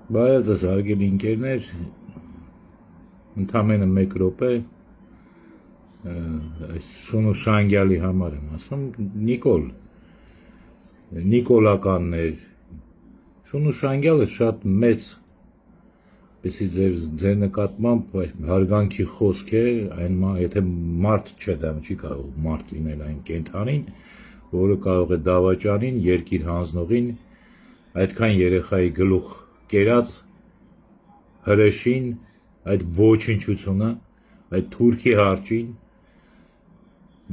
Բարև ձեզ հարգելի ընկերներ, ընդամենը 1 րոպե այս Շունու Շանգյալի համար եմ ասում, Նիկոլականներ, Շունու Շանգյալը շատ մեծ, պեսի ձեր նկատմամբ հարգանքի խոսք է, եթե մարդ չէ, դա չի կարող մարդ լինել այն կենդանին, որը կարող է դավաճանին, երկիր հանձնողին, այդքան երեխայի գլուխ կերած հրեշին, այդ ոչնչությունը, այդ թուրքի հարճին,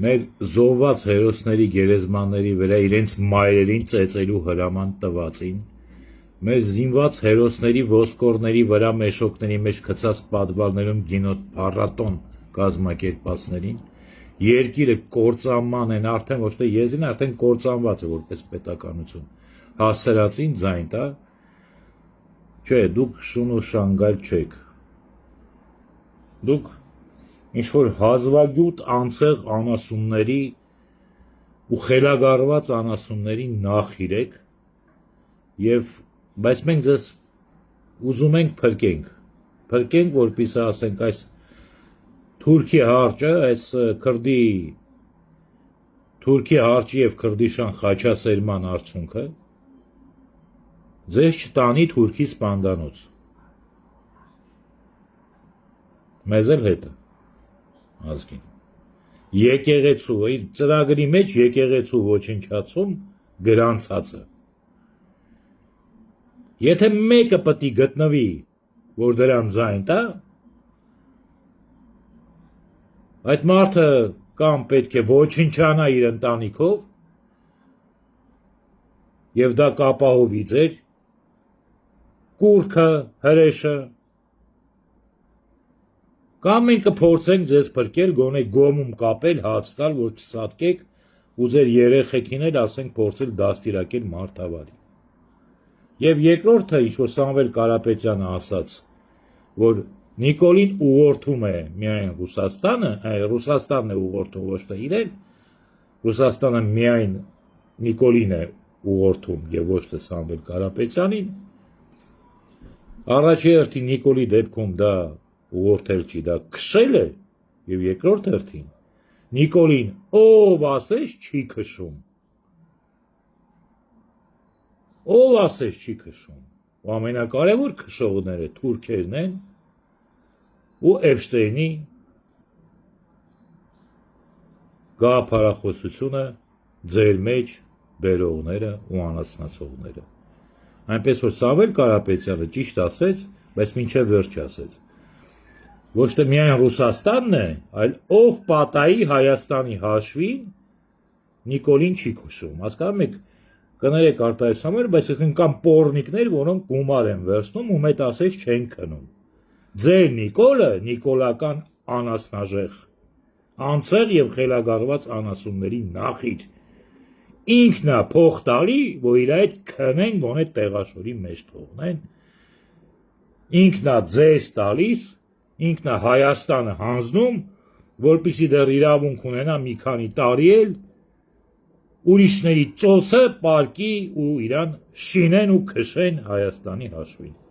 մեր զոհված հերոսների գերեզմանների վրա իրենց մայրերին ծեծելու հրաման տվածին, մեր զինված հերոսների ոսկորների վրա մեշոկների մեջ գցած պատվալներում գինոտ փառատոն կազմակերպածներին, երկիրը կործանման են արդեն ոչ թե եզին, արդեն կործանված է որպես պետականություն, հասցրածին ձայն տա, չէ, դուք Շունու Շանգյալ չեք, դուք ինչ-որ հազվագյուտ անցեղ անասունների ու խելագարված անասունների նախիր եք, բայց մենք ձեզ ուզում ենք փրկենք, որպեսզի ասենք այս թուրքի հարճը, այս թուրքի հարճի և քրդիշան խաչասերման արդյունքը ձեզ չտանի թուրքի սպանդանոց, մեզ էլ հետը, ազգին, եկեղեցու, ծրագրի մեջ եկեղեցու ոչնչացում գրանցածը, եթե մեկը պտի գտնվի, որ դրան ձայն տա, այդ մարդը կամ պետք է ոչնչանա իր ընտանիքով և դա կապահովի ձեր կուռքը, հրեշը, կամ մենք կփորձենք ձեզ փրկել, գոնե գոմում կապել, հաց տալ, որ չսատկեք ու ձեր երեխեքին էլ ասենք փորձել դաստիարակել մարդավարի։ Եվ երկրորդը, ինչ-որ Սամվել Կարապետյանը ասաց, որ Նիկոլին ուղղորդում է միայն Ռուսաստանն է ուղղորդում, ոչ թե իրեն, Ռուսաստանը միայն Նիկոլին է ուղղորդում և ոչ թե Սամվել Կարապետյանին, առաջի հերթին Նիկոլի դեպքում դա ուղղորդել չի, դա քշել է, և երկրորդ հերթին Նիկոլին ով ասես չի քշում, ու ամենակարևոր քշողները թուրքերն են ու Էփշտեյնի գաղափարախոսությունը ձեր մեջ բերողները ու անասնացողները, այնպես որ Սամվել Կարապետյանը ճիշտ ասեց, բայց մինչև վերջ ասեց, ոչ թե միայն Ռուսաստանն է, այլ ով պատայի Հայաստանի հաշվին Նիկոլին չի քշում, հասկանում եք, կներեք արտահայտության, բայց կան պոռնիկներ, որոնք գումար են վերցնում ու մեծ ասես չեն քնում, ձեր Նիկոլը նիկոլական անասնաժեղ, անցեղ և խելագարված անասունների նախիր, ինքն է փող տալի, որ իր այդ քնեն, գոնե տեղաշորի մեջ թողնեն, ինքն է ձեզ տալիս, ինքն է Հայաստանը հանձնում, որպեսզի դեռ իրավունք ունենա մի քանի տարի էլ ուրիշների ծոցը պառկի ու իրան շինեն ու քշեն Հայաստանի հաշվին։